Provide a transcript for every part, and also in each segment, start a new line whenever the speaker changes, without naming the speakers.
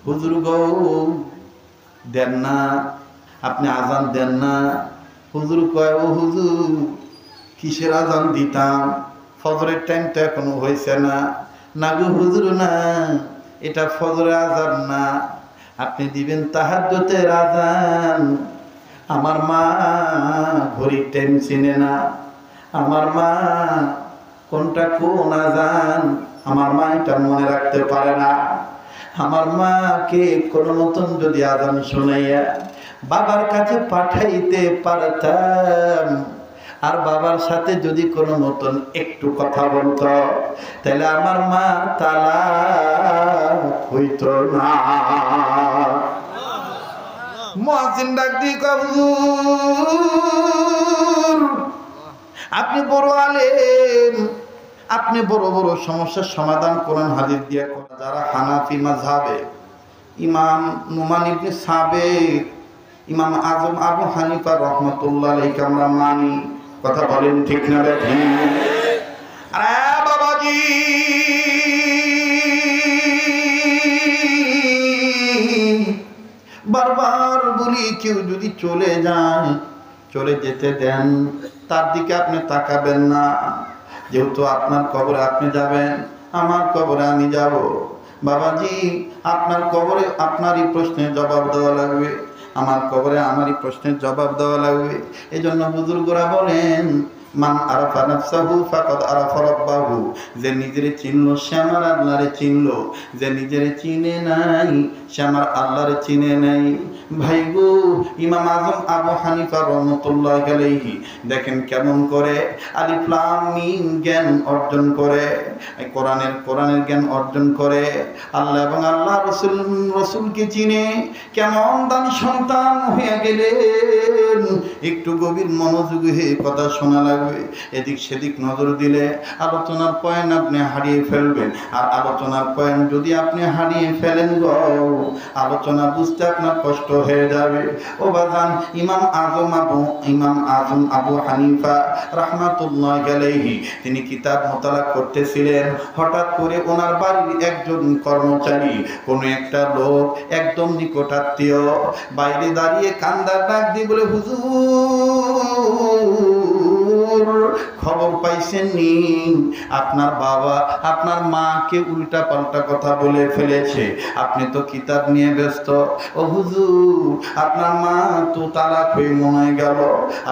হুজুর গো দেন না, আপনি আজান দেন না। হুজুর কয়, ও হুজুর কিসের আজান দিতাম, ফজরের টাইম তো এখনো হয়েছে না। না গো হুজুর না, এটা ফজরের আজান না, আপনি দিবেন তাহাজ্জুদের আজান। আমার মা ঘড়ির টাইম চিনে না, আমার মা কোনটা কোন আজান আমার মা এটা মনে রাখতে পারে না। আমার মাকে কোন মতন যদি আজান শুনাইয়া বাবার কাছে পাঠাইতে পারতাম, আর বাবার সাথে যদি কোনো মতন একটু কথা বলতো, তাহলে আমার মা তালাক হইতো না। মুয়াজ্জিন ডাক দিয়ে কয়, হুজুর আপনি বড় আলেম, আপনি বড় বড় সমস্যার সমাধান কোরআন হাদিস দিয়ে করেন। যারা হানাফি মাযহাবে ইমাম নুমান ইবনে সাবিত, ইমাম আজম আবু হানিফা রাহমাতুল্লাহ আলাইহি আমরা মানি, কথা বলেন ঠিক না বেঠিক? আরে বাবাজি, বারবার বলি কেউ যদি চলে যায়, চলে যেতে দেন, তার দিকে আপনি তাকাবেন না। যেহেতু আপনার কবরে আপনি যাবেন, আমার কবরে আমি যাব। বাবাজি, আপনার কবরে আপনারই প্রশ্নের জবাব দেওয়া লাগবে, আমার কবরে আমারই প্রশ্নের জবাব দেওয়া লাগবে। এই জন্য বুজুর্গরা বলেন, মান আরাফা নাফসাহু ফাকাদ আরাফা রাব্বাহু, যে নিজেরে চিনলো সে আমার আল্লাহরে চিনলো, যে নিজেরে চিনে নাই সে আমার আল্লাহরে চিনে নাই। ভাই গো, ইমাম আজম আবু হানিফা রাহমাতুল্লাহি আলাইহি দেখেন কেমন করে আলিফ লাম মিম জ্ঞান অর্জন করে, কোরআনের জ্ঞান অর্জন করে, আল্লাহ এবং আল্লাহ রসুলকে চিনে, কেমন দামি সন্তান হয়ে গেলেন। একটু গভীর মনোযোগী হয়ে কথা শোনা লাগবে। এদিক সেদিক নজর দিলে আলোচনার পয়েন্ট আপনি হারিয়ে ফেলবেন। আর আলোচনার পয়েন্ট যদি আপনি হারিয়ে ফেলেন গো, আলোচনা বুঝতে আপনার কষ্ট হয়ে যাবে। ও বাজান, ইমাম আজম আবু হানিফা রাহমাতুল্লাহি আলাইহি তিনি কিতাব মোতালা করতেছিলেন। হঠাৎ করে ওনার বাড়ির একজন কর্মচারী, কোনো একটা লোক একদম নিকটাত্মীয়, বাইরে দাঁড়িয়ে কান্দার ডাক দিয়ে বলে, হুজুর খবর পাইছেন নি, আপনার বাবা আপনার মাকে উল্টা পাল্টা কথা বলে ফেলেছে, আপনি তো কিতাব নিয়ে ব্যস্ত। ও হুজুর, আপনার মা তো তালাক হয়ে মনে গেল।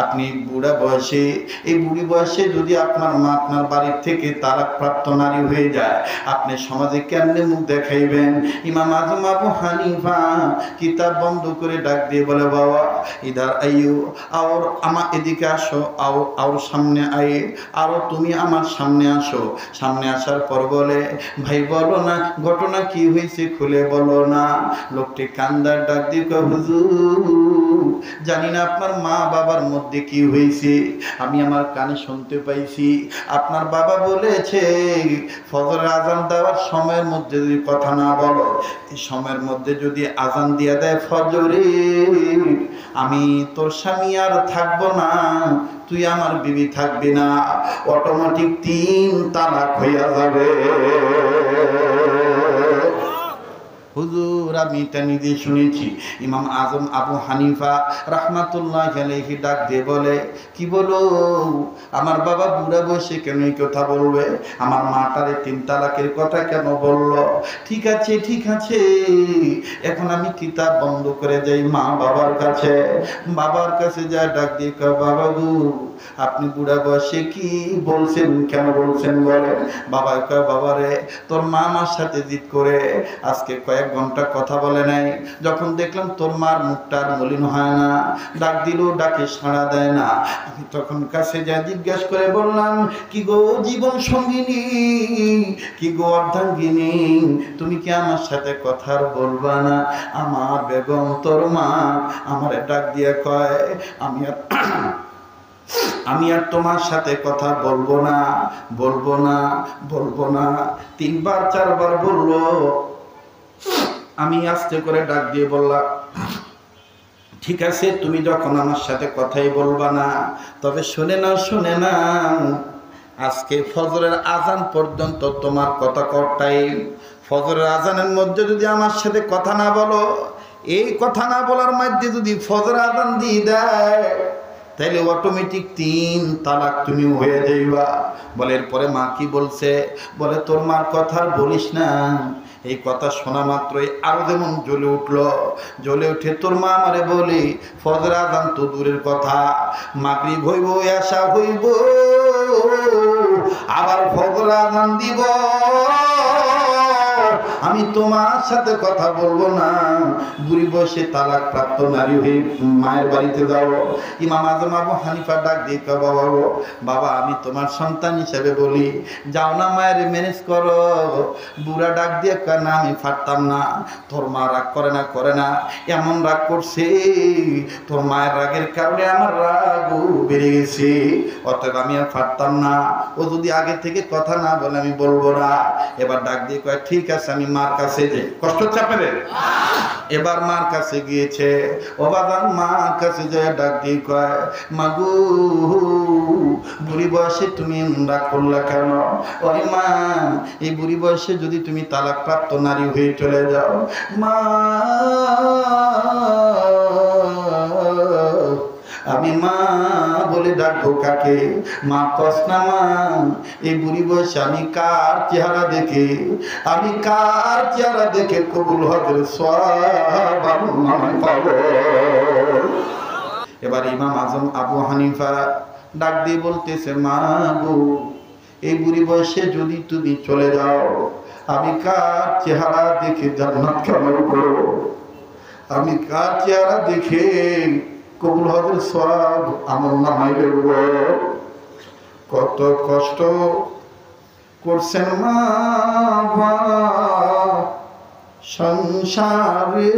আপনি বুড়া বয়সে, এই বুড়ি বয়সে যদি আপনার মা আপনার বাড়ির থেকে তালাক প্রাপ্ত নারী হয়ে যায়, আপনি সমাজে কেমনে মুখ দেখাইবেন? ইমাম আজম আবু হানিফা কিতাব বন্ধ করে ডাক দিয়ে বলে, বাবা ইদার আইয়ু, আর আমার এদিকে আসো, আর সামনে আই, আরো তুমি আমার সামনে আসো। সামনে আসার পর বলে, ভাই বলো না ঘটনা কি হয়েছে, খুলে বলো না। লোকটি কান্দার ডাক দিয়ে কয়, হুজুর জানি না আপনার মা বাবার মধ্যে কি হয়েছে, আমি আমার কানে শুনতে পাইছি আপনার বাবা বলেছে ফজরের আজান দেওয়ার সময়ের মধ্যে যদি কথা না বলো, এই সময়ের মধ্যে যদি আজান দিয়ে দেয় ফজরে, আমি তোর স্বামী আর থাকবো না, তুই আমার বিবি থাকবি না, অটোমেটিক 3 তালাক হইয়া যাবে। হুজুর আমি এটা নিজে শুনেছি। ইমাম আজম আবু হানিফা রাহমাতুল্লাহি আলাইহি ডাক দিয়ে বলে, কি বলো, আমার বাবা বুড়া বয়সে কেন এই কথা বলবে, আমার মাটারে 3 তালাকের কথা কেন বললো? ঠিক আছে ঠিক আছে, এখন আমি কিতাব বন্ধ করে যাই মা বাবার কাছে। বাবার কাছে যা ডাক দিয়ে কয়, বাবা গো আপনি বুড়া বয়সে কি বলছেন, কেন বলছেন বলে? বাবা কয়, বাবা রে, তোর মা আমার সাথে জিদ করে আজকে কয়েক ঘন্টা কথা বলে নাই, যখন দেখলাম তোর মার মুখটা আর মলিন হয় না, ডাক দিলেও ডাকে সাড়া দেয় না, আমি তখন কাছে যা জিজ্ঞাসা করে বললাম, কি গো জীবন সঙ্গিনী, কি গো অর্ধাঙ্গিনী, তুমি কি আমার সাথে কথা আর বলবা না? আমার বেগম তোর মা আমার ডাক দিয়ে কয়, আমি আর তোমার সাথে কথা বলবো না, বলবো না, বলবো না। 3 বার 4 বার বললো। আমি আস্তে করে ডাক দিয়ে বললাম, ঠিক আছে তুমি যখন আমার সাথে কথাই বলবা না, তবে শুনে নাও, আজকে ফজরের আজান পর্যন্ত তোমার কথা কর টাইম, ফজরের আজানের মধ্যে যদি আমার সাথে কথা না বলো, এই কথা না বলার মধ্যে যদি ফজর আজান দিয়ে দেয়, তাহলে অটোমেটিক 3 তালাক তুমি হয়ে যাইবা। বলে এরপরে মা কি বলছে? বলে তোর মার কথা আর বলিস না। এই কথা শোনা মাত্রই আরো যেমন জ্বলে উঠলো, জ্বলে উঠে তোর মা আমারে বলি, ফজর আজান তো দূরের কথা, মাগরিব হইব, এশা হইব, আবার ফজর আজান দিব, আমি তোমার সাথে কথা বলবো না। বুড়ি বয়সে তালাক প্রাপ্ত নারী হয়ে মায়ের বাড়িতে যাও। ইমাম আজম আবু হানিফা ডাক দিয়ে বাবা গো, বাবা আমি তোমার সন্তান হিসেবে বলি, যাও না মায়ের ম্যানেজ করো। বুড়া ডাক দিয়ে কয় না আমি পারতাম না। তোর মা রাগ করে না, এমন রাগ করছে, তোর মায়ের রাগের কারণে আমার রাগও বেড়ে গেছে, অতএব আমি আর পারতাম না। ও যদি আগে থেকে কথা না বলে আমি বলবো না। এবার ডাক দিয়ে কয় ঠিক আছে, আমি মার কাছে যাই। কষ্ট হচ্ছে আপনাদের? এবার মার কাছে গিয়েছে। ও বাবা, মার কাছে যায় ডাক দিয়ে কয়, মাগু বুড়ি বয়সে তুমি রাগ করলা কেন? ওই মা, এই বুড়ি বয়সে যদি তুমি তালাক প্রাপ্ত নারী হয়ে চলে যাও, মা আমি মা বলে ডাকবো কাকে? মা কস না মা, এই বুড়ি বয়সে আমি কার চেহারা দেখে, আমি কার চেহারা দেখে কবুল হজের সওয়াব আমি পাবো। এবার ইমাম আজম আবু হানিফা ডাক দিয়ে বলতেছে, মা গো, এই বুড়ি বয়সে যদি তুমি চলে যাও, আমি কার চেহারা দেখে জান্নাত কামাই করব? আমি কার চেহারা দেখে কবুল হজের সওয়াব আমল নামায় দেব? কত কষ্ট করছেন মা সংসারে,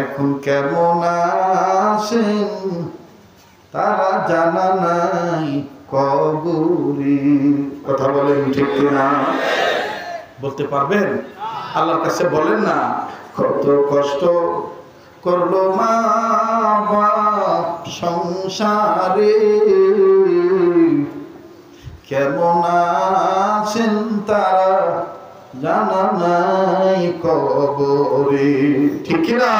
এখন কেমন আছেন তারা জানা নাই কবরে। কথা বলেন ঠিক না? বলতে পারবেন? আল্লাহর কাছে বলেন না, কত কষ্ট করলো মা সংসারে, কেমন আছেন তারা জানা নাই কবরে। ঠিক না?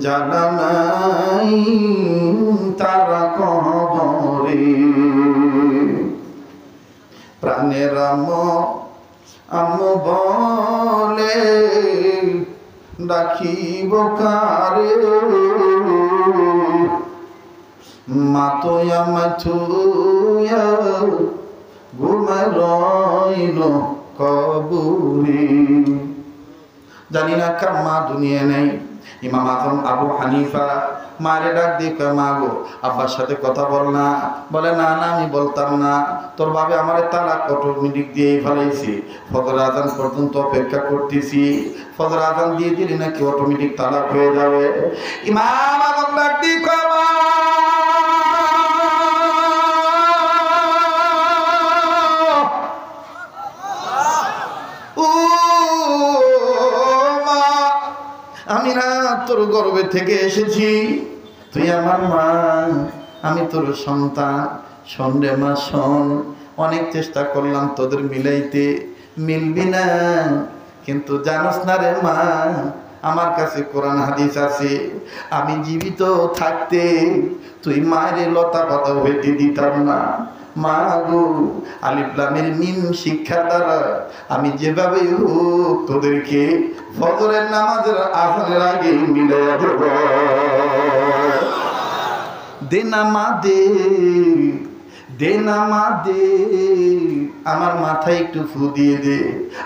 জানা নাই তারা কবরে। প্রাণের আম্মু বলে ডাকিব কারে, মা তো আমায় থুইয়া ঘুমায় রইল কবরে। জানি না কার মা দুনিয়া নেই। ইমাম আজম আবু হানিফা মারে ডাক দিয়ে কয়, মা গো, আব্বার সাথে কথা বল না। বলে না না, আমি বলতাম না, তোর ভাবে আমার তালাক অটোমেটিক দিয়ে ফেলাইছি, ফজর আজান পর্যন্ত অপেক্ষা করতেছি, ফজর আজান দিয়ে দিলি নাকি অটোমেটিক তালাক হয়ে যাবে। ইমাম আজম ডাক দিয়ে কয়, মা আমি না তোর গর্ভে থেকে এসেছি, তুই আমার মা, আমি তোর সন্তান। শোন রে মা শোন, অনেক চেষ্টা করলাম তোদের মিলাইতে, মিলবি না, কিন্তু জানোস না রে মা, আমার কাছে কোরআন হাদিস আছে, আমি জীবিত থাকতে তুই মায়ের লতা পাতা হইতে দিতাম না। মা গো, আলিফ লামের মিম শিক্ষা দ্বারা আমি যেভাবে হোক তোদেরকে ফজরের নামাজের আজানের আগে মিলাইয়া দেব। দে না মা দে, দে না মা দে, আমার মাথায় একটু ফু দিয়ে দে,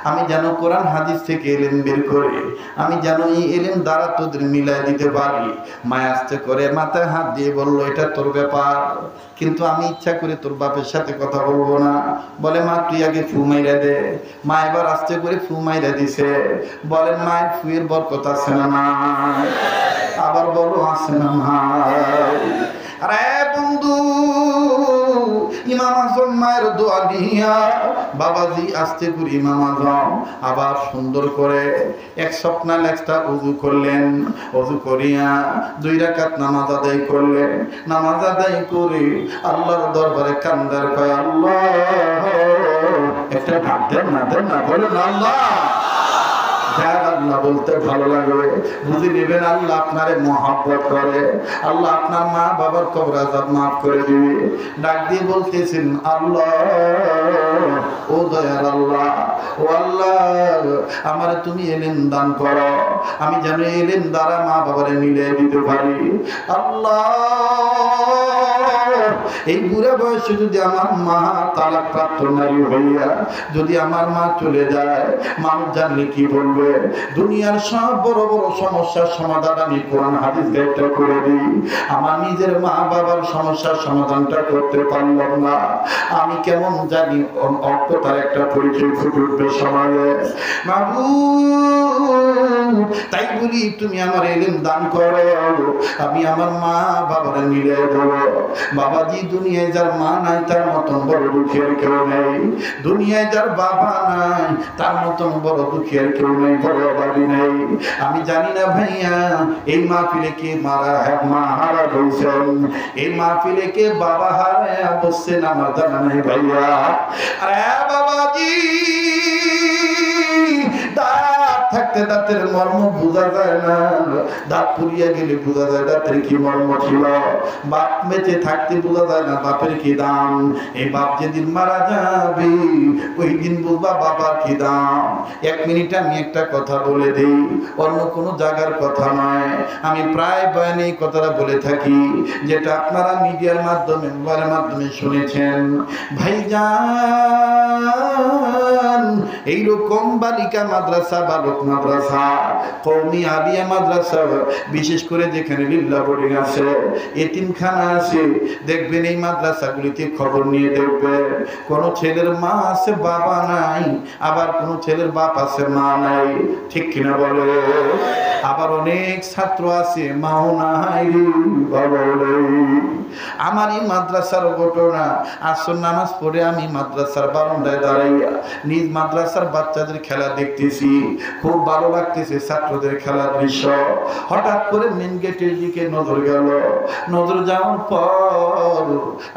আমি যেন কোরআন হাদিস থেকে এলেম বের করে, আমি যেন এই এলেম দ্বারা তোদের মিলাই দিতে পারি। মায় আস্তে করে মাথায় হাত দিয়ে বলল, এটা তোর ব্যাপার, কিন্তু আমি ইচ্ছা করে তোর বাপের সাথে কথা বলবো না। বলে মা তুই আগে ফু মাইরা দে। মা এবার আস্তে করে ফু মাইরা দিছে। বলেন মায়ের ফুয়ের বরকত আছে না নাই? আবার বলো আছে না নাই? আরে বন্ধু, ইমাম আজম মায়ের দোয়া নিয়া বাবাজি আস্তে করে ইমাম আজম আবার সুন্দর করে এক স্বপ্নাল একটা উযু করলেন। উযু করিয়া 2 রাকাত নামাজ আদায় করলেন। নামাজ আদায় করে আল্লাহর দরবারে কান্দার কয় আল্লাহ, একটা ডাক দেন না বলেন আল্লাহ। যার আল্লাহ বলতে ভালো লাগে, বুঝে নেবেন আল্লাহ আপনারে মহব্বত করে, আল্লাহ আপনার মা বাবার কবর আযাব মাফ করে দিবে। ডাক দিয়ে বলতেছেন আল্লাহ, ও দয়ার আল্লাহ, ও আল্লাহ, আমারে তুমি এলেন দান করো, আমি যেন এলেন দ্বারা মা বাবারে মিলিয়ে দিতে পারি। আল্লাহ, এই বুড়া বয়সে যদি আমার মা তালাক প্রাপ্ত নারী হইয়া যদি আমার মা চলে যায়, মানুষ জানলে কি বলবে? দুনিয়ার সব বড় বড় সমস্যার সমাধান আমি কোরআন হাদিস একটা করে দিই, আমার নিজের মা বাবার সমস্যার সমাধানটা করতে পারলাম না, আমি কেমন জানি অজ্ঞতার একটা পরিচয় ফুটে উঠবে সমাজে। মাবুদ, তাই বলি তুমি আমার এলেন দান করো, আমি আমার মা বাবার মিলে দেবো। বাবাজি, দুনিয়ায় যার মা নাই তার মতন বড় দুঃখের কেউ নেই, দুনিয়ায় যার বাবা নাই তার মতন বড় দুঃখের কেউ নেই, বড় অভাবী নেই। আমি জানি না ভাইয়া এই মাহফিলে কে মা হারা বলছেন, এই মাহফিলে কে বাবা হারা বসছেন আমার জানা নেই ভাইয়া। আরে বাবাজি, দাঁত থাকতে দাঁতের মর্ম বোঝা যায় না, দাঁত পুড়িয়া গেলে বোঝা যায় দাঁতের কি মর্ম ছিল। বাপ বেঁচে থাকতে বোঝা যায় না বাপের কি দাম, এই বাপ যেদিন মারা যাবে ওই দিন বুঝবা বাবার কি দাম। 1 মিনিট আমি একটা কথা বলে দেই, অন্য কোনো জায়গার কথা নয়, আমি প্রায় বয়ানে এই কথাটা বলে থাকি, যেটা আপনারা মিডিয়ার মাধ্যমে মোবাইলের মাধ্যমে শুনেছেন। ভাইজান, এইরকম বালিকা মাদ্রাসা, বালক মাদ্রাসা, কওমি আলিয়া মাদ্রাসা, বিশেষ করে যেখানে লিল্লা বোর্ডিং আছে, এতিমখানা আছে, দেখবেন এই মাদ্রাসাগুলিতে খবর নিয়ে দেখবেন কোন ছেলের মা আছে বাবা নাই, আবার কোন ছেলের বাপ আছে মা নাই, ঠিক কিনা বলে? আবার অনেক ছাত্র আছে মাও নাই বাবা নেই। আমার এই মাদ্রাসার ঘটনা, আসর নামাজ পড়ে আমি মাদ্রাসার বারান্দায় দাঁড়াইয়া নিজ মাদ্রাসার বাচ্চাদের খেলা দেখতেছি, খুব ভালো লাগতেছে ছাত্রদের খেলার দৃশ্য। হঠাৎ করে মেন গেটের দিকে নজর গেল, নজর যাওয়ার পর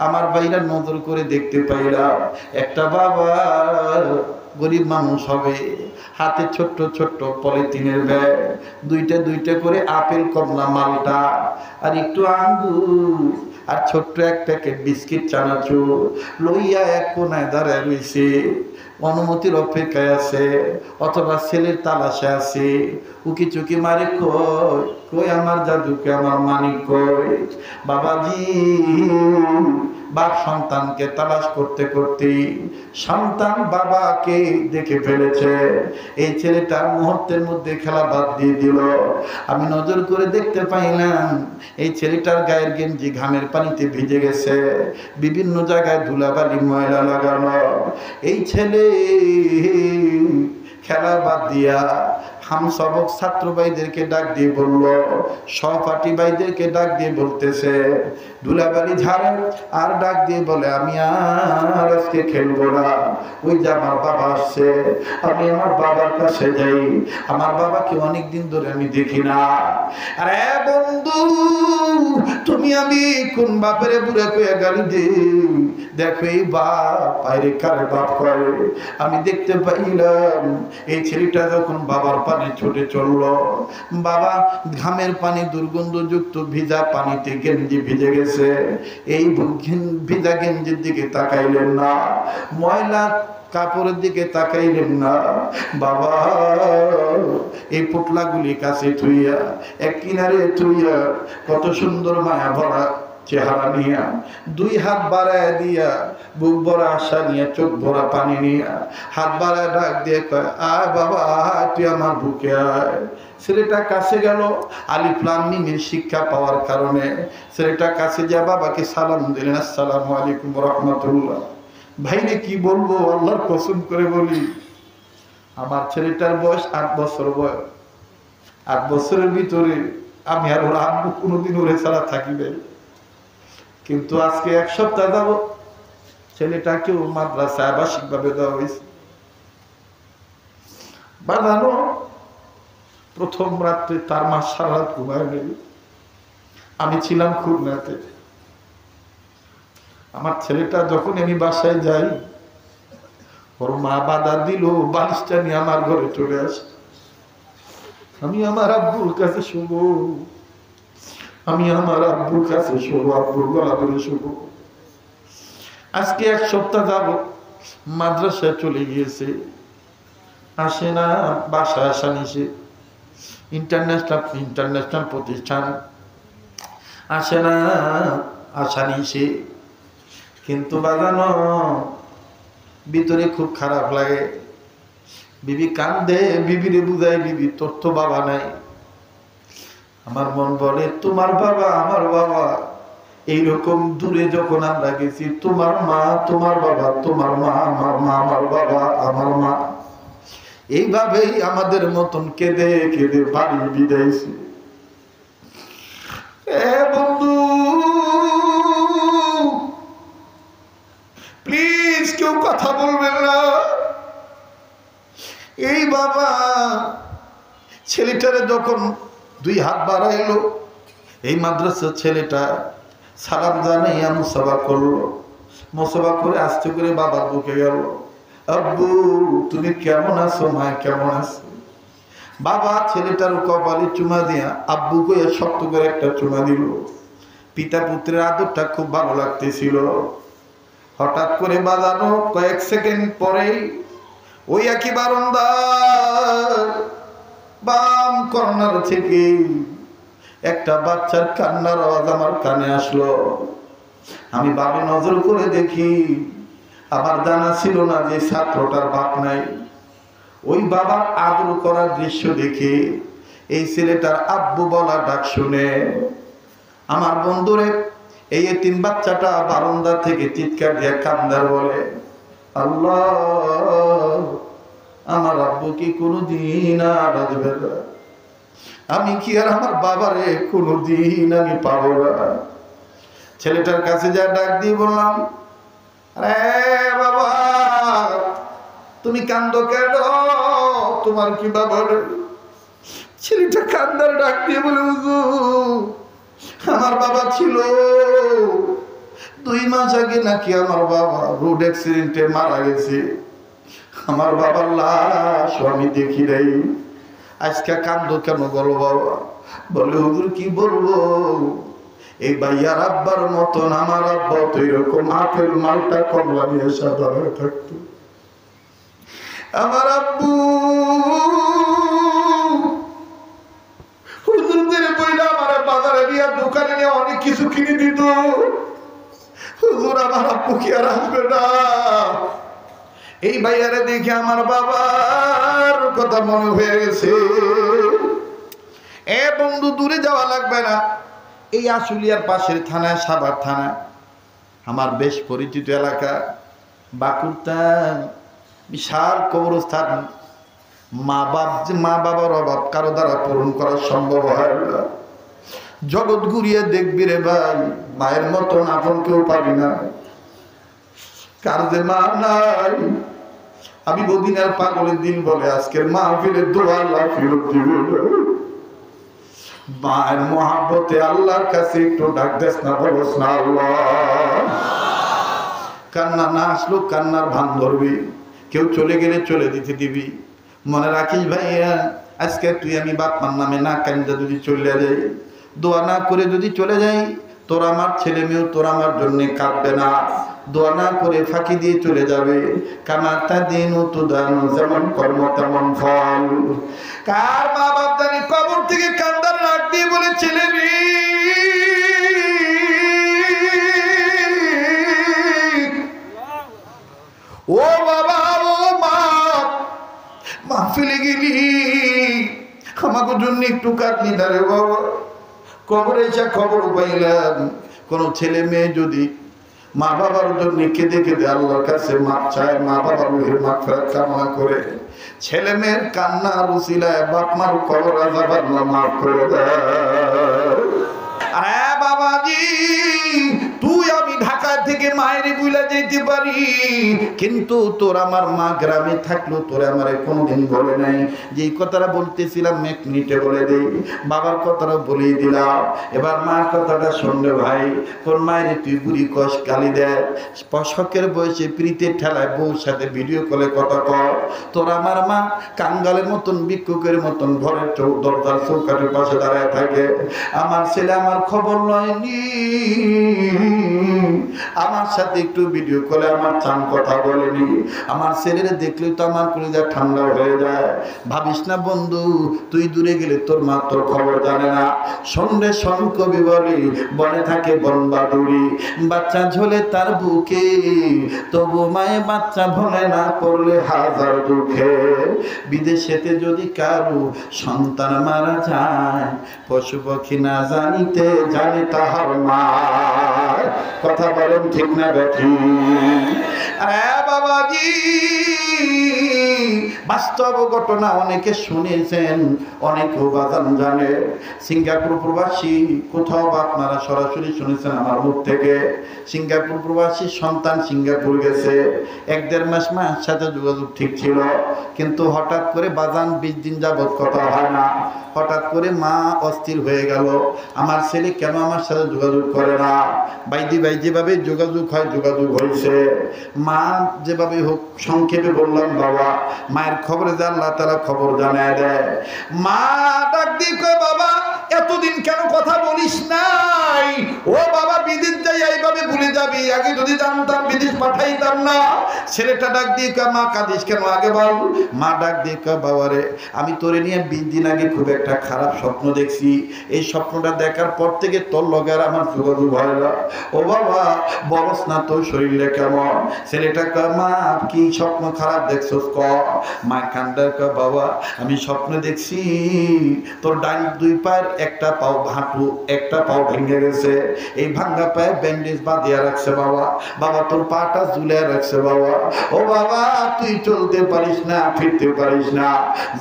আমার ভাইরা নজর করে দেখতে পাইলাম একটা বাবা, গরিব মানুষ হবে, হাতে ছোট্ট ছোট্ট পলিথিনের ব্যাগ, দুইটা করে আপেল, কমলা, মালটা আর একটু আঙ্গুর আর ছোট্ট এক প্যাকেট বিস্কিট চানাচুর লইয়া এক কোনায় দাঁড়ায় রয়েছে, অনুমতির অপেক্ষায় আছে, অথবা ছেলের তালাশে আছে। উকি চুকি মারে কই আমার জাদুকে, আমার মানিক কই। বাবাজি, বাপ সন্তানকে তালাশ করতে করতে সন্তান বাবাকে দেখে ফেলেছে। এই ছেলেটা মুহূর্তের মধ্যে খেলা বাদ দিয়ে দিল। আমি নজর করে দেখতে পাইলাম এই ছেলেটার গায়ের গেঞ্জি ঘামের পানিতে ভিজে গেছে, বিভিন্ন জায়গায় ধুলাবালি ময়লা লাগানো। এই ছেলে খেলা বাদ দিয়া হামসবক ছাত্র ভাইদেরকে ডাক দিয়ে বলল, সহপাঠী ভাইদেরকে ডাক দিয়ে বলতেছে, ধুলাবালি ঝাড়ে আর ডাক দিয়ে বলে, আমি আর আজকে খেলবো না, ওই যে আমার বাবা আসছে, আমি আমার বাবার কাছে যাই, আমার বাবাকে অনেকদিন ধরে আমি দেখি না। আরে বন্ধু, তুমি আমি কোন বাপের বুড়ে কয়ে গালি দিই, দেখো এই বাপ আরে কার বাপ করে। আমি দেখতে পাইলাম এই ছেলেটা যখন বাবার পানি ছুটে চললো, বাবা ঘামের পানি দুর্গন্ধযুক্ত ভিজা পানিতে গেঞ্জি ভিজে গেছে, এই ভিজা গেঞ্জির দিকে তাকাইলেন না, ময়লা কাপড়ের দিকে তাকাইলেন না, বাবা এই পুটলাগুলি কাছে থুইয়া এক কিনারে থুইয়া কত সুন্দর মায়া ভরা চেহারা নিয়া 2 হাত বাড়ায় দিয়া, বুক ভরা আশা নিয়ে, চোখ ভরা পানি নিয়া হাত বাড়ায় ডাক দিয়ে কয়, আয় বাবা তুই আমার বুকে আয়। ছেলেটা কাছে গেল, আলিফ লাম মিমের শিক্ষা পাওয়ার কারণে ছেলেটা কাছে যা বাবাকে সালাম দিলেন, আসসালামু আলাইকুম ওয়া রাহমাতুল্লাহ। ভাইরে কি বলবো, আল্লাহর কসম করে বলি, আমার ছেলেটার বয়স 8 বছর বয়স। 8 বছরের ভিতরে আমি আর ওর আব্বু কোনোদিন ওরে ছাড়া থাকিবে, কিন্তু আজকে 1 সপ্তাহ যাব ছেলেটাকেও মাদ্রাসায় আবাসিকভাবে দেওয়া হয়েছে। বাঁধানো প্রথম রাত্রে তার মা সারা রাত ঘুমায় নেই। আমি ছিলাম খুলনাতে। আমার ছেলেটা যখন আমি বাসায় যাই, ওর মা বাধা দিল, বালিশটা নিয়ে আমার ঘরে চলে আসে। আমি আমার আব্বুর কাছে শুবো, আমি আমার আব্বুর কাছে শুবো, আব্বুর গলা ধরে শুবো। আজকে 1 সপ্তাহ যাব মাদ্রাসায় চলে গিয়েছে, আসে না, বাসায় আসা নিছে। ইন্টারন্যাশনাল প্রতিষ্ঠান, আসে না, আসা নিছে। কিন্তু বাজানো ভিতরে খুব খারাপ লাগে। বিবি কান্দে, বিবিরে বুঝাই, বিবি তোর তো বাবা নাই। আমার মন বলে তোমার বাবা আমার বাবা, এইরকম দূরে যখন আমরা গেছি, তোমার মা তোমার বাবা, তোমার মা আমার মা, আমার বাবা আমার মা, এইভাবেই আমাদের মতন কেঁদে কেঁদে বাড়ি বিদাইছি। বন্ধু প্লিজ কেউ কথা বলবেন না। এই বাবা ছেলেটারে যখন 2 হাত বাড়াইলো, এই মাদ্রাসার ছেলেটা সালাম জানাইয়া মুসাফা করলো। মুসাফা করে আস্তে করে বাবার বুকে গেল। আব্বু তুমি কেমন আছো? মা কেমন আছো? বাবা ছেলেটার কপালে চুমা দিয়া আব্বু কইয়া শক্ত করে একটা চুমা দিল। পিতা পুত্রের আদরটা খুব ভালো লাগতেছিল। হঠাৎ করে বাজানো কয়েক সেকেন্ড পরেই ওই একই বারান্দার বাম কর্নার থেকে একটা বাচ্চার কান্নার আওয়াজ আমার কানে আসলো। আমি বামে নজর করে দেখি, আমার জানা ছিল না যে ছাত্রটার বাপ নাই। ওই বাবার আদর করার দৃশ্য দেখে এই ছেলেটার আব্বু বলা ডাক শুনে আমার বন্ধুরে এই এতিম বাচ্চাটা বারান্দা থেকে চিৎকার দিয়ে কান্দার বলে, আল্লাহ আমার আব্বু কি কোনোদিন আর আসবে না? আমি কি আর আমার বাবারে কোনোদিন আমি পাবো না? ছেলেটার কাছে যা ডাক দিয়ে বললাম, আরে বাবা তুমি কান্দো কেন? তোমার কি বাবা? ছেলেটা কান্দার ডাক দিয়ে বলে, হুজুর আমার বাবা ছিল, 2 মাস আগে নাকি আমার বাবা রোড অ্যাক্সিডেন্টে মারা গেছে। আমার বাবার লাশ আমি দেখি নাই। আজকে কান্দো কেন বলো বাবা? বলে হুজুর কি বলবো, এই ভাইয়ার আব্বার মতন আমার আব্বা তো এরকম আপেল মালটা কমলা নিয়ে সাদা হয়ে থাকতো। আমার আব্বু হুজুরদের বইলা আমার বাজারে নিয়ে দোকানে নিয়ে অনেক কিছু কিনে দিত। হুজুর আমার আব্বু কি আর আসবে না? এই ভাইয়ারে দেখে আমার বাবার কথা মনে হয়ে গেছে। এ বন্ধু দূরে যাওয়া লাগবে না, এই আশুলিয়ার পাশের থানায়, সাভার থানা, আমার বেশ পরিচিত এলাকা, বাকুরতা বিশাল কবরস্থান। মা বাবার অভাব কারো দ্বারা পূরণ করা সম্ভব হয় না। জগৎ ঘুরিয়ে দেখবি রে ভাই, মায়ের মতন আপন কেউ পাবি না। কার যে মা নাই, আমি বদিনার পাগলের দিন বলে আজকের মাহফিলের দোয়া আল্লাহ ফিরত দিবে। মায়ের মহাব্বতে আল্লাহর কাছে একটু ডাক দেস না, বলস না আল্লাহ। কান্না না আসলো কান্নার ভান ধরবি, কেউ চলে গেলে চলে দিতে দিবি। মনে রাখিস ভাইয়া, আজকে তুই আমি বাপমার নামে না কান্দা যদি চলে যাই, দোয়া না করে যদি চলে যাই, তোর আমার ছেলে মেয়েও তোর আমার জন্য কাঁদবে না। দোয়া না করে ফাঁকি দিয়ে চলে যাবে। কামাতা দিন উতুদান, যেমন কর্ম তেমন ফল। কার মা বাপ জানি কবর থেকে কান্দার রাগ দিয়ে বলে, ছেলে ও বাবা ও মা, মাহফিলে গেলি আমাকে জন্য একটু কাঁদলি না রে বাবা? কবরে এসে খবর পাইলাম কোন ছেলে মেয়ে যদি মা বাবার জন্য কেঁদে কেঁদে আল্লাহর কাছে মাপ চায়, মা বাবার মাগফিরাত কামনা করে, ছেলে মেয়ের কান্নার উসিলায় বাপ মার কবর আযাব আল্লাহ মাফ করে দেয়। আরে বাবাজি, তুই আমি ঢাকায় থেকে মায়ের বুইলা যেতে পারি, কিন্তু তোর আমার মা গ্রামে থাকলো তোর আমারে কোনোদিন বলে নাই। যেই কথাটা বলতেছিলাম এক মিনিটে বলে দেই, বাবার কথাটা বলেই দিলাম, এবার মার কথাটা শুনলে ভাই। কোন মায়ের তুই বুড়ি কষ গালি দেয়, শখের বয়সে প্রীতের ঠেলায় বউর সাথে ভিডিও কলে কথা কর। তোর আমার মা কাঙ্গালের মতন ভিক্ষুকের মতন ঘরের দরজার চৌকাঠের পাশে দাঁড়ায় থাকে। আমার ছেলে আমার খবর লয়নি, আমার সাথে একটু ভিডিও কলে আমার চান কথা বলেনি। আমার ছেলেরে দেখলেই তো আমার কলিজা ঠান্ডা হয়ে যায়। ভাবিস না বন্ধু, তুই দূরে গেলে তোর মা তোর খবর জানে না। সন্ধ্যে শোন কবি বলি, বনে থাকে বন বাদুড়ি, বাচ্চা ঝোলে তার বুকে, তবু মায়ে বাচ্চা ভোলে না পড়লে হাজার দুঃখে। বিদেশেতে যদি কারো সন্তান মারা যায়, পশু পক্ষী না জানিতে জানে তাহার মা। কথা বলেন ঠিক না বেঠি? আরে বাবাজি, বাস্তব ঘটনা অনেকে শুনেছেন, অনেকে বাজান জানে। সিঙ্গাপুর প্রবাসী, কোথাও বা আপনারা সরাসরি শুনেছেন আমার মুখ থেকে। সিঙ্গাপুর প্রবাসী সন্তান সিঙ্গাপুর গেছে, 1-1.5 মাস মায়ের সাথে যোগাযোগ ঠিক ছিল, কিন্তু হঠাৎ করে বাজান 20 দিন যাবৎ কথা হয় না। হঠাৎ করে মা অস্থির হয়ে গেল, আমার ছেলে কেন আমার সাথে যোগাযোগ করে না। বাইদি ভাই যেভাবে যোগাযোগ হয় যোগাযোগ হয়েছে। মা যেভাবে হোক সংক্ষেপে বললাম, বাবা মায়ের খবরে যে আল্লাহ তাআলা খবর জানায় দেয়। মা ডাক দিয়ে কয়, বাবা এতদিন কেন কথা বলিস নাই? ও বাবা বিদেশ যাই এইভাবে ভুলে যাবি, আগে যদি জানতাম বিদেশ পাঠাইতাম না। ছেলেটা ডাক দিয়ে কয়, মা কাঁদিস কেন আগে বল। মা ডাক দিয়ে কয়, বাবা রে, আমি তোরে নিয়ে 20 দিন আগে খুব একটা খারাপ স্বপ্ন দেখছি। এই স্বপ্নটা দেখার পর থেকে তোর লগে আর আমার যোগাযোগ হয় না। ও বাবা বলস না তোর শরীরে কেমন? ছেলেটা কয়, মা কি স্বপ্ন খারাপ দেখছস ক। মা কান্দার কয়, বাবা আমি স্বপ্ন দেখছি তোর ডান 2 পায়ের একটা পাও হাঁটু, একটা পাও ভেঙে গেছে। এই ভাঙ্গা পায়ে ব্যান্ডেজ বাঁধিয়া রাখছে বাবা। বাবা তোর পাটা ঝুলিয়ে রাখছে বাবা। ও বাবা তুই চলতে পারিস না, ফিরতে পারিস না,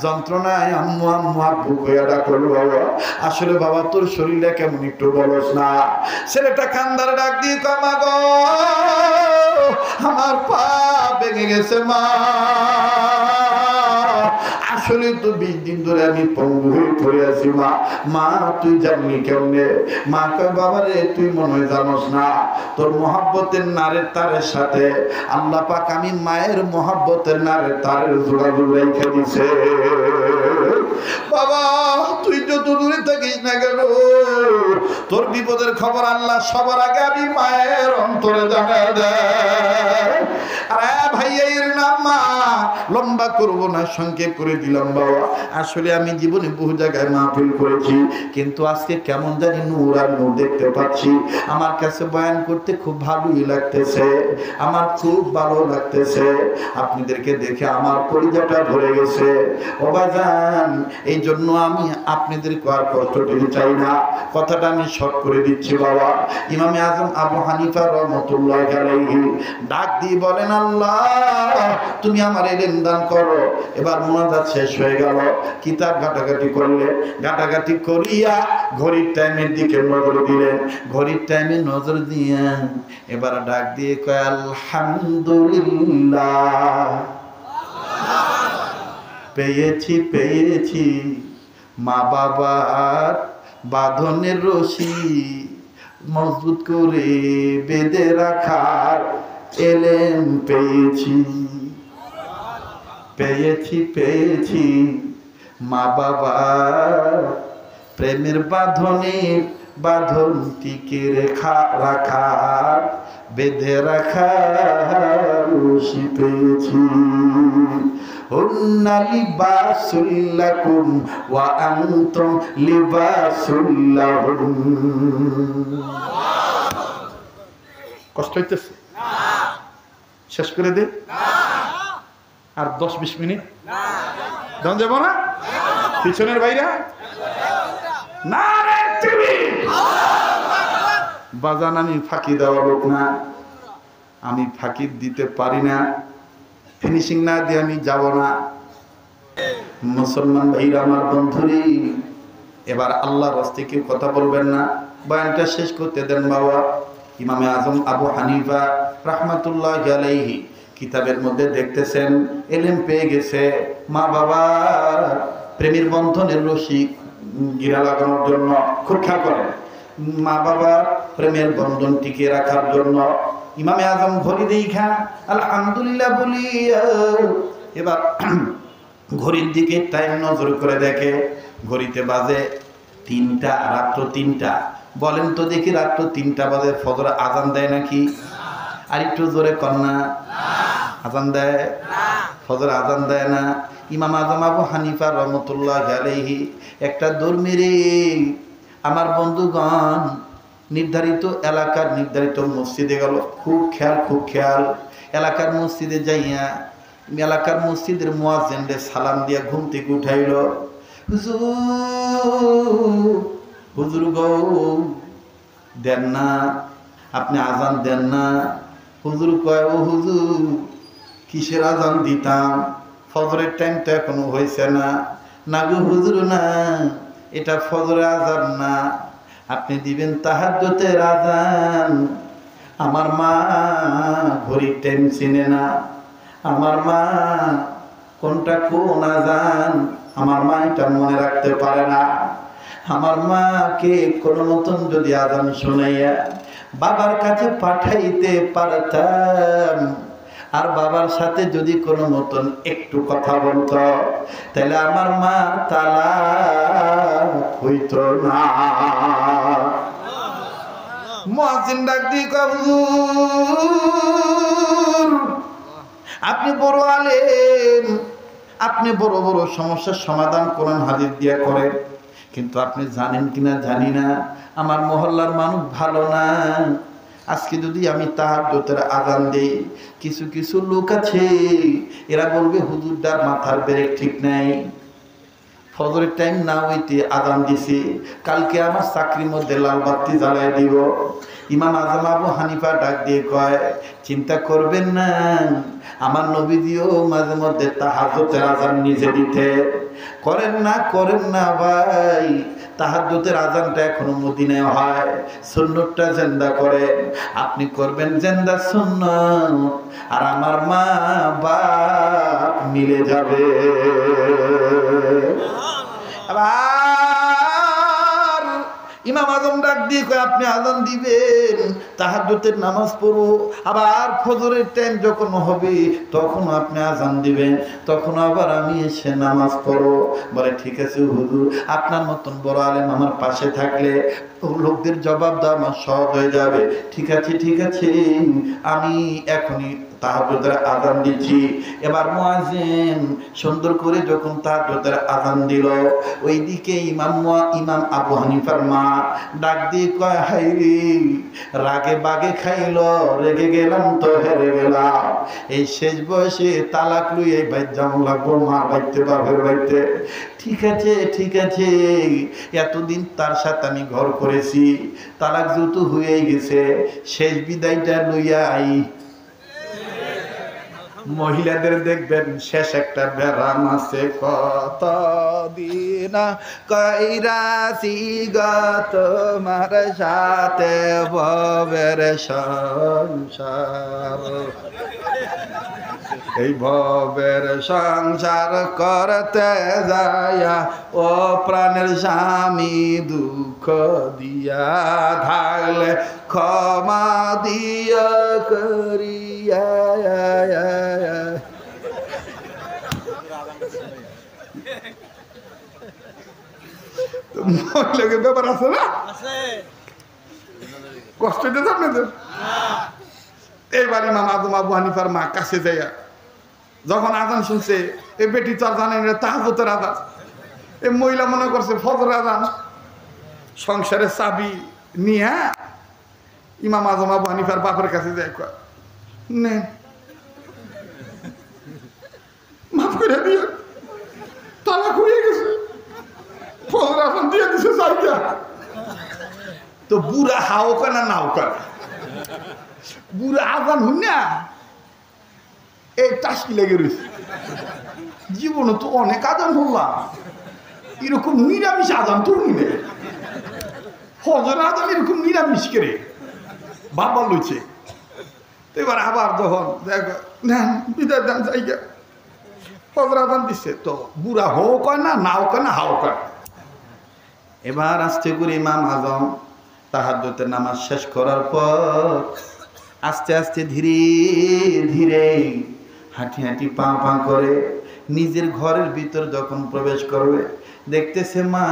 যন্ত্রণায় আম্মু আম্মু আব্বু কইয়া ডাকল বাবা। আসলে বাবা তোর শরীরটা কেমন একটু বলস না। ছেলেটা কান্দার ডাক দিয়ে কয়, মা গো আমার পা ভেঙে গেছে মা। আসলে তো 20 দিন ধরে আমি পঙ্গু হয়ে পড়ে আছি মা। মা তুই জানলি কেমনে? মা কয়, বাবা রে তুই মনে হয় জানোস না, তোর মহব্বতের নারের তারের সাথে আল্লাহ পাক আমি মায়ের মহব্বতের নারের তারের যোগাযোগ রেখে দিছে। বাবা তুই যত দূরে থাকিস না কেন, তোর বিপদের খবর আল্লাহ সবার আগে আমি মায়ের অন্তরে জানায় দেয়। আরে ভাইয়া এর নাম মা। লম্বা করব না, সংক্ষেপ করে দিলাম বাবা। আসলে আমি জীবনে বহু জায়গায় মাহফিল করেছি, কিন্তু আজকে কেমন জানি নূর আর নূর দেখতে পাচ্ছি। আমার কাছে বয়ান করতে খুব ভালোই লাগতেছে, আমার খুব ভালো লাগতেছে। আপনাদেরকে দেখে আমার কলিজাটা ভরে গেছে ও বাজান। এই জন্য আমি আপনাদেরকে আর কষ্ট দিতে চাই না, কথাটা আমি শর্ট করে দিচ্ছি বাবা। ইমামে আজম আবু হানিফা রাহমাতুল্লাহি আলাইহি ডাক দিয়ে বলেন, আল্লাহ তুমি আমার ইলম দান করো। এবার মুনাজাত শেষ হয়ে গেল, কিতাব ঘাটাঘাটি করলে, ঘাটাঘাটি করিয়া ঘড়ির টাইমের দিকে নজর দিলেন। ঘড়ির টাইমে নজর দিয়ে এবার ডাক দিয়ে কয়, আলহামদুলিল্লাহ পেয়েছি পেয়েছি মা বাবার বাঁধনের রশি, মজবুত করে বেঁধে রাখার এলেম পেয়েছি। পেয়েছি পেয়েছি মা বাবার প্রেমের বাঁধনের বাঁধন টিকে রাখার বেঁধে রাখার রশি পেয়েছি। হুন্না লিবাসুল লাকুম ওয়া আনতুম লিবাসুল লাহুম। কষ্ট হইতেছে? শেষ করে দে, আর 10-20 মিনিট দাম যাব না? পিছনের বাইরা না রে টিভি বাজান। আমি ফাঁকি দেওয়া লোক না, আমি ফাঁকি দিতে পারি না, ফিনিশিং না দিয়ে আমি যাব না। মুসলমান ভাইরা আমার বন্ধুরি, এবার আল্লাহর রাস্তায় কেউ কথা বলবেন না, বয়ানটা শেষ করতে দেন বাবা। ইমামে আজম আবু হানিফা রাহমাতুল্লাহি আলাইহি কিতাবের মধ্যে দেখতেছেন এলেম পেয়ে গেছে, মা বাবা প্রেমের বন্ধনের রশি গিরা লাগানোর জন্য, খুব খেয়াল করেন, মা বাবার প্রেমের বন্ধন টিকিয়ে রাখার জন্য ইমামে আজম ঘড়ি দেখা আলহামদুলিল্লাহ বলি এবার ঘড়ির দিকে টাইম নজর করে দেখে, ঘড়িতে বাজে 3টা, রাত্র 3টা। বলেন তো দেখি, রাত্র 3টা বাজে ফজর আজান দেয় নাকি? আর একটু জোরে কন্যা, আজান দেয়? ফজর আজান দেয় না। ইমাম আজম আবু হানিফা রহমতুল্লাহি আলাইহি একটা দৌড় মেরে আমার বন্ধুগণ নির্ধারিত এলাকার নির্ধারিত মসজিদে গেল। খুব খেয়াল, এলাকার মসজিদে যাইয়া এলাকার মসজিদের মুয়াজ্জিনকে সালাম দিয়া ঘুম থেকে উঠাইল, হুজুর গো দেন না, আপনি আজান দেন না। হুজুর কয়, ও হুজুর কিসের আজান দিতাম, ফজরের টাইম তো এখনো হয়েছে না। না গো হুজুর না, এটা ফজরের আজান না, আপনি দিবেন তাহাজ্জুদের আজান। আমার মা ঘড়ির টাইম চিনে না, আমার মা কোনটা কোন আজান আমার মা এটা মনে রাখতে পারে না। আমার মাকে কোনো মতন যদি আজান শুনাইয়া বাবার কাছে পাঠাইতে পারতাম, আর বাবার সাথে যদি কোনো মতন একটু কথা বলতো, তাহলে আমার মা তালাক হইতো না। মুয়াজ্জিন ডাক দিয়ে কয়, হুজুর আপনি বড় আলেম, আপনি বড় বড় সমস্যার সমাধান কোরআন হাদিস দিয়া করেন, কিন্তু আপনি জানেন কিনা জানি না আমার মহল্লার মানুষ ভালো না। আজকে যদি আমি তাহাজ্জুদের আজান দেই, কিছু কিছু লোক আছে এরা বলবে হুজুরদার মাথার ব্রেক ঠিক নাই, ফজরের টাইম না হইতে আজান দিছি, কালকে আমার চাকরির মধ্যে লাল বাতি জ্বালাই দিব। ইমাম আজম আবু হানিফা ডাক দিয়ে কয়, চিন্তা করবেন না, আমার নবীজিও মাঝে মধ্যে তাহাজ্জুদের আজান নিজে দিতে। করেন না ভাই, তাহাজ্জুদের আজানটা এখনো মদিনায় হয়, সুন্নতটা জিন্দা করেন। আপনি করবেন জিন্দা সুন্নত, আর আমার মা বাপ মিলে যাবে। আবার ইমাম আজম ডাক দিয়ে কয়, আপনি আজান দিবেন, তাহাজ্জুদের নামাজ পড়ো, আবার ফজরের টাইম যখন হবে তখন আপনি আজান দিবেন, তখন আবার আমি এসে নামাজ পড়ো। বলে ঠিক আছে হুজুর, আপনার মতন বড় আলেম আমার পাশে থাকলে লোকদের জবাব দেওয়া আমার সহজ হয়ে যাবে। ঠিক আছে আমি এখনই তাহাজ্জুদের আজান দিচ্ছি। এবার মুয়াজ্জিন সুন্দর করে যখন তাহাজ্জুদের আজান দিল, ওইদিকে ইমাম আবু হানিফার মা ডাক দিয়ে কয়, হাই রে, রাগে বাগে খাইল, রেগে গেলাম তো হেরে গেলাম, এই শেষ বয়সে তালাক লই এই বাইর যাওয়া লাগবো, মা বাইতে বাপের বাইতে। ঠিক আছে এতদিন তার সাথে আমি ঘর করেছি, তালাক যেহেতু হয়েই গেছে, শেষ বিদায়টা লইয়া আই। মহিলাদের দেখবেন শেষ একটা ব্যারাম আছে, কত দিন কইরাছি গত তোমার সাথে ভবের সংসার, এই ভবের সংসার করতে যায়া ও প্রাণের স্বামী দুঃখ দিয়া থাকলে ক্ষমা দিয়া করিয়া। মহিলাদের ব্যাপার আছে না, কষ্ট দিতে আপনাদের। এইবার ইমাম আজম আবু হানিফার মা কাছে যাইয়া যখন আজান শুনছে, এই বেটি তো আর জানেন তাহাজ্জুদের আজান, এই মহিলা মনে করছে ফজর আজান, সংসারের চাবি নিয়ে ইমাম আজম আবু হানিফার বাপের কাছে যাই, নেন মাফ করে দিয়ে, তালাক হয়ে গেছে, ফজর আজান দিয়ে দিছে চাইটা। তো বুড়া হাও কেনা নাও কেনা, বুড়া আজান হই না এই টাসকি লেগে রয়েছে, জীবনে তো অনেক আজান হলাম, এরকম নিরামিষ আজান তো নিলে, ফজর আজান এরকম নিরামিষ করে
বাবা লইছে। এবার আবার যখন দেখো নেন বিদায় দেন জায়গা ফজর আজান দিচ্ছে, তো বুড়া হও কয় না, নাও কয় না, হাও কয়।
এবার আস্তে করে ইমাম আজম তাহাজ্জুদের নামাজ শেষ করার পর আস্তে আস্তে ধীরে ধীরে হাঁটি হাঁটি পা পা করে নিজের ঘরের ভিতর যখন প্রবেশ করবে, দেখতেছে মা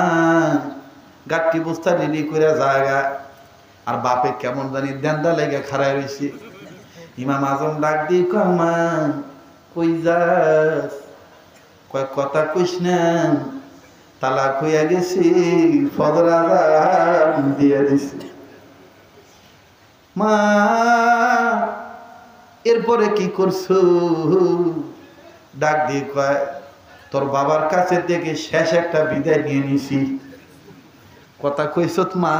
গাঠটি বস্তা রেডি করে জায়গা, আর বাপে কেমন জানি দেন্দা লেগে খাড়ায় রয়েছে। ইমাম আজম ডাক দিয়ে কয় মা কই যাস? কয় কথা কইস না, তালাক হইয়া গেছি, ফজর আজান দিয়ে দিছি। মা এরপরে কি করছো? ডাক দিয়ে কয় তোর বাবার কাছে থেকে শেষ একটা বিদায় নিয়ে নিছি। কথা কইছ মা?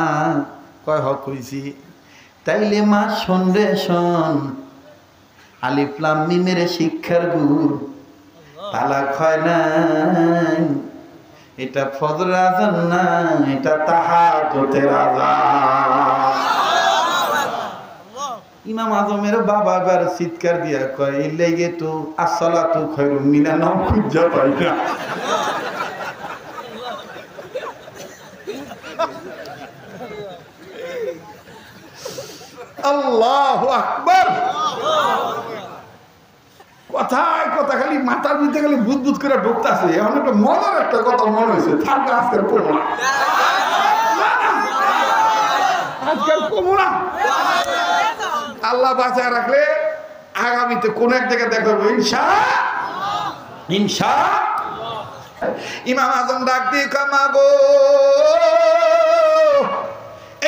কয় হ কইছি। তাইলে মা শোন রে শোন, আলিফ লাম মিমের শিক্ষার গুরু, তালাক হয় না, এটা ফজর আজান না, এটা তাহাজ্জুদের আজান। ইমাম আজমের বাবা এবার চিৎকার দিয়া কয় এই লেগে তো আসসালাতু খায়রুম মিনান নাম খুঁজা পাই না।
আল্লাহু আকবার। কথায় কথা খালি মাথার ভিতরে খালি বুদবুদ করে ঢুকতেছে। এখন একটা মজার একটা কথা মনে হয়েছে, থাকবে আজকের কমো না, আজকের কমো না। আল্লাহ বাঁচায় রাখলে আগামীতে কোন এক জায়গায় দেখা যাবে ইনশাআল্লাহ। ইমাম আজম ডাক দিয়ে কামা গো,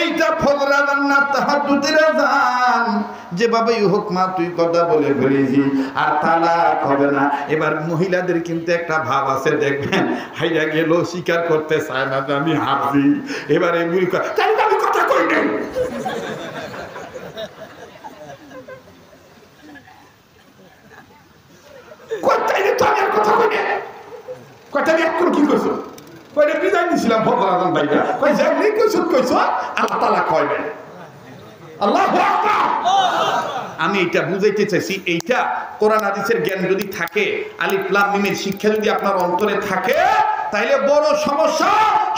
এইটা ফজর আজান না তাহাজ্জুদের আজান, যেভাবে হোক মা তুই কথা বলে ফেলেছি, আর তালাক হবে না। এবার মহিলাদের কিন্তু একটা ভাব আছে, দেখবেন হাইরা গেল স্বীকার করতে চায় না যে আমি হারছি। এবারে বুড়ি কয় তাহলে আমি কথা কই নাই। তাইলে তো আমি আর কথা কই না। কথা এখন কি করছো? কয়টা বিদায় দিছিলাম ফজর আজান ভাইটা, কই যেমনি কইছো কইছো, আল্লাহ তালাক হয় না। আল্লাহু আকবার। আমি এটা বুঝাইতে চাইছি, এইটা কোরআন হাদিসের জ্ঞান যদি থাকে, আলিফ লাম মিমের শিক্ষা যদি আপনার অন্তরে থাকে, তাইলে বড় সমস্যা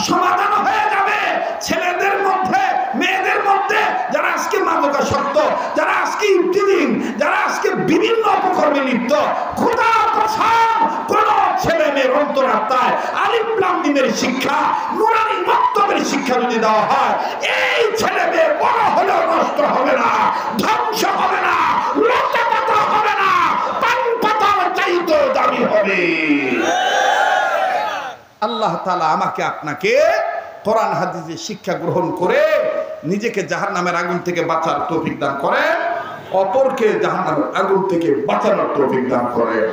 সমাধান হয়ে যাবে। ছেলেদের মধ্যে, মেয়েদের মধ্যে যারা আজকে মাদকাসক্ত, যারা আজকে ইফতিজিং, যারা আজকে বিভিন্ন অপকর্মে লিপ্ত, খোদার কসম কোন ছেলে মেয়ের অন্তরাত্মায় আলিফ লাম মিমের শিক্ষা, নুরানি মক্তবের শিক্ষা যদি দেওয়া হয়, এই ছেলে মেয়ে বড় হলেও নষ্ট হবে না, ধ্বংস হবে না, লতা পাতা হবে না, পান পাতার চাইতে দামি হবে। আল্লাহ তাআলা আমাকে আপনাকে কোরআন হাদিসের শিক্ষা গ্রহণ করে নিজেকে জাহান্নামের আগুন থেকে বাঁচার তৌফিক দান করেন, অপরকে জাহান্নামের আগুন থেকে বাঁচানোর তৌফিক দান করেন।